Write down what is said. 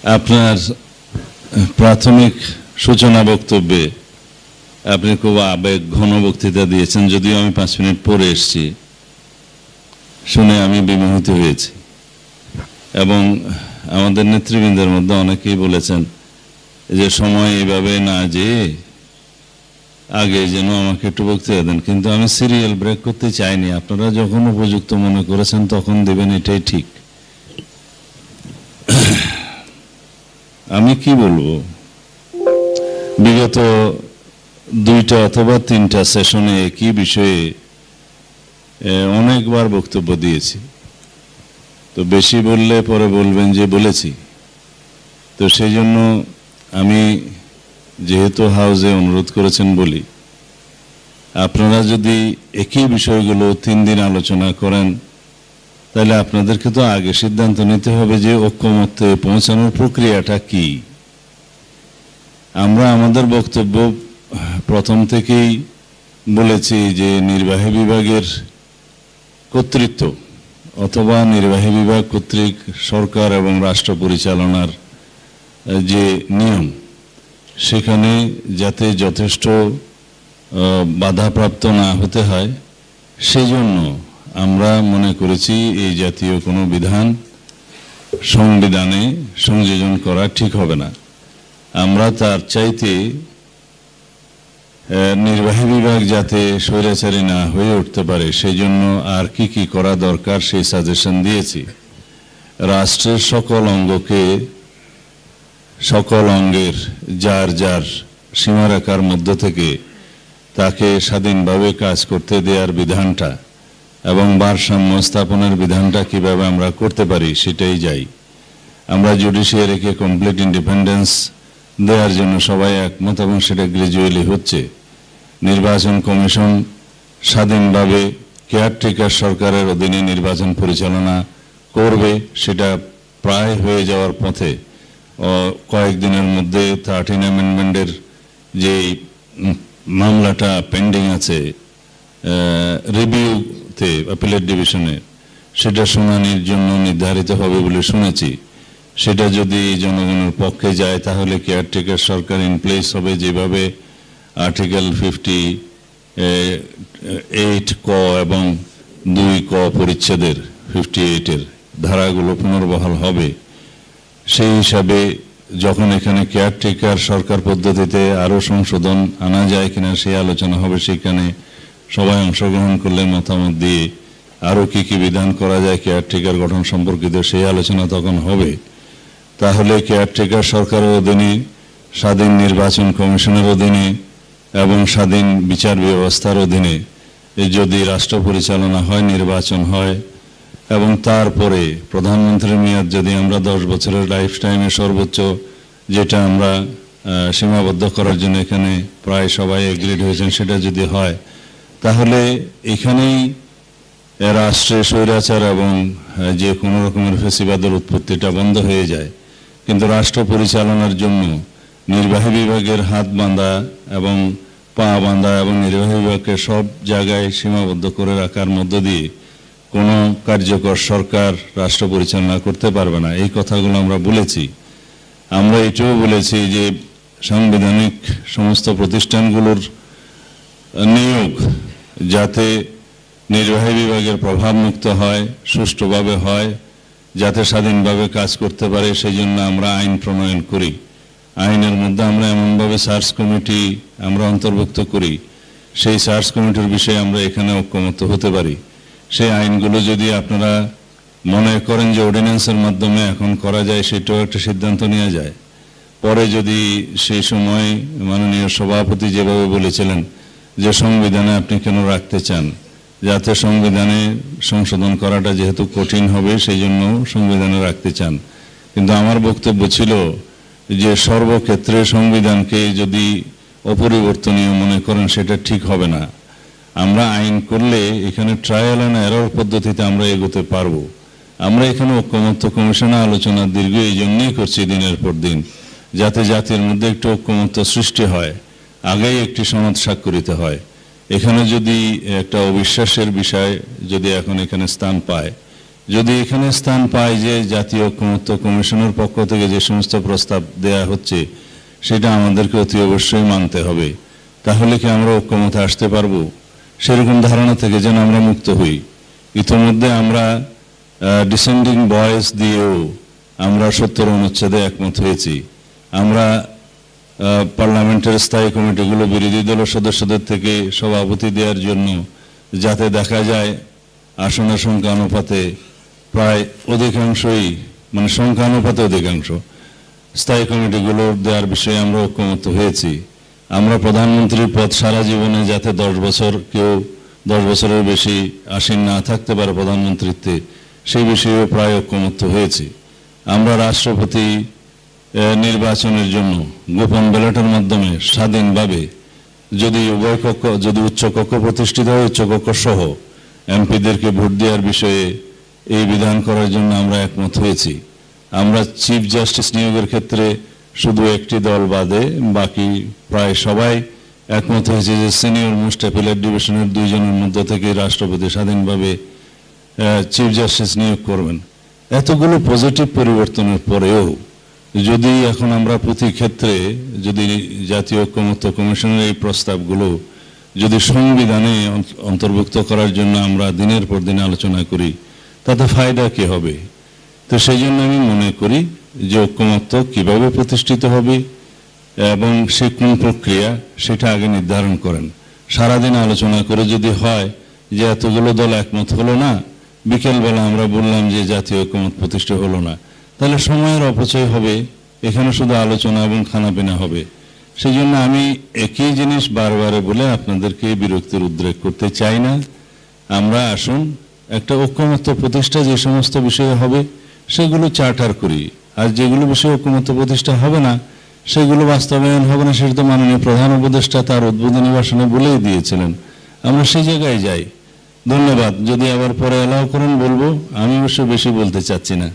আপনার প্রাথমিক সূচনা বক্তব্যে আপনি খুব আবেগ ঘন বক্তৃতা দিয়েছেন, যদিও আমি 5 মিনিট পরে এসেছি, শুনে আমি বিমোহিত হয়েছি। এবং আমাদের নেতৃবৃন্দের মধ্যে অনেকেই বলেছেন যে সময় এইভাবে না যে আগে যেন আমাকে একটু বক্তৃতা দেন, কিন্তু আমি সিরিয়াল ব্রেক করতে চাইনি। আপনারা যখন উপযুক্ত মনে করেছেন তখন দেবেন, এটাই ঠিক। আমি কি বলবো, বিগত 2টা অথবা 3টা সেশনে একই বিষয়ে অনেকবার বক্তব্য দিয়েছি। তো বেশি বললে পরে বলবেন যে বলেছি। তো সেই জন্য আমি যেহেতু হাউসে অনুরোধ করেছেন বলি, আপনারা যদি একই বিষয়গুলো 3 দিন আলোচনা করেন তাহলে আপনাদেরকে তো আগে সিদ্ধান্ত নিতে হবে যে ঐক্যমত্যে পৌঁছানোর প্রক্রিয়াটা কি। আমরা আমাদের বক্তব্য প্রথম থেকেই বলেছি যে নির্বাহী বিভাগের কর্তৃত্ব অথবা নির্বাহী বিভাগ কর্তৃক সরকার এবং রাষ্ট্র পরিচালনার যে নিয়ম, সেখানে যাতে যথেষ্ট বাধাপ্রাপ্ত না হতে হয়, সেই জন্য আমরা মনে করেছি এই জাতীয় কোনো বিধান সংবিধানে সংযোজন করা ঠিক হবে না। আমরা তার চাইতে নির্বাহী বিভাগ যাতে স্বৈরাচারী না হয়ে উঠতে পারে সেই জন্য আর কি কি করা দরকার সেই সাজেশন দিয়েছি। রাষ্ট্রের সকল অঙ্গের যার যার সীমারেখার মধ্য থেকে তাকে স্বাধীনভাবে কাজ করতে দেওয়ার বিধানটা এবং ভারসাম্য স্থাপনের বিধানটা কিভাবে আমরা করতে পারি সেটাই যাই। আমরা জুডিশিয়ারিকে কমপ্লিট ইন্ডিপেন্ডেন্স দেওয়ার জন্য সবাই একমত এবং সেটা গ্রাজুয়ালি হচ্ছে। নির্বাচন কমিশন স্বাধীনভাবে কেয়ারটেকার সরকারের অধীনে নির্বাচন পরিচালনা করবে, সেটা প্রায় হয়ে যাওয়ার পথে। কয়েকদিনের মধ্যে 13 অ্যামেন্ডমেন্টের যে মামলাটা পেন্ডিং আছে রিভিউতে অ্যাপিলেট ডিভিশনে, সেটা শুনানির জন্য নির্ধারিত হবে বলে শুনেছি। সেটা যদি জনগণের পক্ষে যায় তাহলে কেয়ারটেকার সরকার ইন প্লেস হবে, যেভাবে আর্টিকেল 58 ক এবং 2 ক পরিচ্ছেদের 58-এর ধারাগুলো পুনর্বহাল হবে। সেই হিসাবে যখন এখানে কেয়ারটেকার সরকার পদ্ধতিতে আরও সংশোধন আনা যায় কিনা সেই আলোচনা হবে। সেখানে সবাই অংশগ্রহণ করলে মতামত দিয়ে আরও কি কি বিধান করা যায় কেয়ারটেকার গঠন সম্পর্কিত সেই আলোচনা তখন হবে। তাহলে কেয়ারটেকার সরকারের অধীনে, স্বাধীন নির্বাচন কমিশনের অধীনে এবং স্বাধীন বিচার ব্যবস্থার অধীনে যদি রাষ্ট্র পরিচালনা হয়, নির্বাচন হয় এবং তারপরে প্রধানমন্ত্রীর মেয়াদ যদি আমরা 10 বছরের লাইফ টাইমে সর্বোচ্চ যেটা আমরা সীমাবদ্ধ করার জন্য এখানে প্রায় সবাই এগ্রিড হয়েছেন, সেটা যদি হয় তাহলে এখানেই রাষ্ট্রে স্বৈরাচার এবং যে কোনো রকমের ফেসিবাদের উৎপত্তিটা বন্ধ হয়ে যায়। কিন্তু রাষ্ট্র পরিচালনার জন্য নির্বাহী বিভাগের হাত বাঁধা এবং পা বাঁধা এবং নির্বাহী বিভাগকে সব জায়গায় সীমাবদ্ধ করে রাখার মধ্য দিয়ে কোনো কার্যকর সরকার রাষ্ট্র পরিচালনা করতে পারবে না। এই কথাগুলো আমরা বলেছি। আমরা এটাও বলেছি যে সাংবিধানিক সমস্ত প্রতিষ্ঠানগুলোর নিয়োগ যাতে নির্বাহী বিভাগের প্রভাবমুক্ত হয়, সুষ্ঠুভাবে হয়, যাতে স্বাধীনভাবে কাজ করতে পারে, সেই জন্য আমরা আইন প্রণয়ন করি। আইনের মধ্যে আমরা এমনভাবে সার্চ কমিটি আমরা অন্তর্ভুক্ত করি, সেই সার্চ কমিটির বিষয়ে আমরা এখানে ঐক্যমত্য হতে পারি। সেই আইনগুলো যদি আপনারা মনে করেন যে অর্ডিন্যান্সের মাধ্যমে এখন করা যায়, সেটাও একটা সিদ্ধান্ত নেওয়া যায়। পরে যদি সেই সময় মাননীয় সভাপতি যেভাবে বলেছিলেন যে সংবিধানে আপনি কেন রাখতে চান, যাতে সংবিধানে সংশোধন করাটা যেহেতু কঠিন হবে সেই জন্য সংবিধানে রাখতে চান। কিন্তু আমার বক্তব্য ছিল যে সর্বক্ষেত্রে সংবিধানকে যদি অপরিবর্তনীয় মনে করেন সেটা ঠিক হবে না। আমরা আইন করলে এখানে ট্রায়াল অ্যান্ড এরর পদ্ধতিতে আমরা এগোতে পারবো। আমরা এখানে ঐক্যমত্য কমিশনে আলোচনা দীর্ঘ এই জন্যই করছি দিনের পর দিন, যাতে জাতির মধ্যে একটু ঐক্যমত্য সৃষ্টি হয়, আগেই একটি সনদ স্বাক্ষরিত হয়। এখানে যদি একটা অবিশ্বাসের বিষয় যদি এখন এখানে স্থান পায়, যদি এখানে স্থান পায় যে জাতীয় ঐকমত্য কমিশনের পক্ষ থেকে যে সমস্ত প্রস্তাব দেয়া হচ্ছে সেটা আমাদেরকে অতি অবশ্যই মানতে হবে, তাহলে কি আমরা ঐকমত্যে আসতে পারবো? সেরকম ধারণা থেকে যেন আমরা মুক্ত হই। ইতিমধ্যে আমরা ডিসেন্ডিং ভয়েস দিয়েও আমরা 70 অনুচ্ছেদে একমত হয়েছি। আমরা পার্লামেন্টের স্থায়ী কমিটিগুলো বিরোধী দলের সদস্যদের থেকে সভাপতি দেওয়ার জন্য, যাতে দেখা যায় আসনের সংখ্যা অনুপাতে প্রায় অধিকাংশই, মানে সংখ্যা অনুপাতে অধিকাংশ স্থায়ী কমিটিগুলো দেওয়ার বিষয়ে আমরা ঐকমত্য হয়েছি। আমরা প্রধানমন্ত্রীর পদ সারা জীবনে যাতে 10 বছর, কেউ 10 বছরের বেশি আসীন না থাকতে পারে প্রধানমন্ত্রীত্বে, সেই বিষয়েও প্রায় ঐকমত্য হয়েছি। আমরা রাষ্ট্রপতি নির্বাচনের জন্য গোপন ব্যালটের মাধ্যমে স্বাধীনভাবে যদি উভয় কক্ষ, যদি উচ্চ কক্ষ প্রতিষ্ঠিত হয়, উচ্চ কক্ষ সহ এমপিদেরকে ভোট দেওয়ার বিষয়ে এই বিধান করার জন্য আমরা একমত হয়েছি। আমরা চিফ জাস্টিস নিয়োগের ক্ষেত্রে শুধু একটি দল বাদে বাকি প্রায় সবাই একমত হয়েছে যে সিনিয়র মোস্ট অ্যাপিলেট ডিভিশনের 2 জনের মধ্য থেকে রাষ্ট্রপতি স্বাধীনভাবে চিফ জাস্টিস নিয়োগ করবেন। এতগুলো পজিটিভ পরিবর্তনের পরেও যদি এখন আমরা প্রতি ক্ষেত্রে যদি জাতীয় ঐকমত্য কমিশনের এই প্রস্তাবগুলো যদি সংবিধানে অন্তর্ভুক্ত করার জন্য আমরা দিনের পর দিন আলোচনা করি, তাতে ফায়দা কি হবে? তো সেই জন্য আমি মনে করি যে ঐকমত্য কিভাবে প্রতিষ্ঠিত হবে এবং সে কোন প্রক্রিয়া, সেটা আগে নির্ধারণ করেন। সারাদিন আলোচনা করে যদি হয় যে এতগুলো দল একমত হলো না, বিকেলবেলা আমরা বললাম যে জাতীয় ঐকমত্য প্রতিষ্ঠা হলো না, তাহলে সময়ের অপচয় হবে, এখানে শুধু আলোচনা এবং খানাপিনা হবে। সেই জন্য আমি একই জিনিস বারবার বলে আপনাদেরকে বিরক্তির উদ্রেক করতে চাই না। আমরা আসুন একটা ঐকমত্য প্রতিষ্ঠা যে সমস্ত বিষয়ে হবে সেগুলো চার্টার করি, আর যেগুলো বিষয়ে ঐকমত্য প্রতিষ্ঠা হবে না, সেগুলো বাস্তবায়ন হবে না, সেটা তো মাননীয় প্রধান উপদেষ্টা তার উদ্বোধনী ভাষণে বলেই দিয়েছিলেন। আমরা সেই জায়গায় যাই। ধন্যবাদ। যদি আবার পরে এলাও করেন বলবো, আমি অবশ্য বেশি বলতে চাচ্ছি না।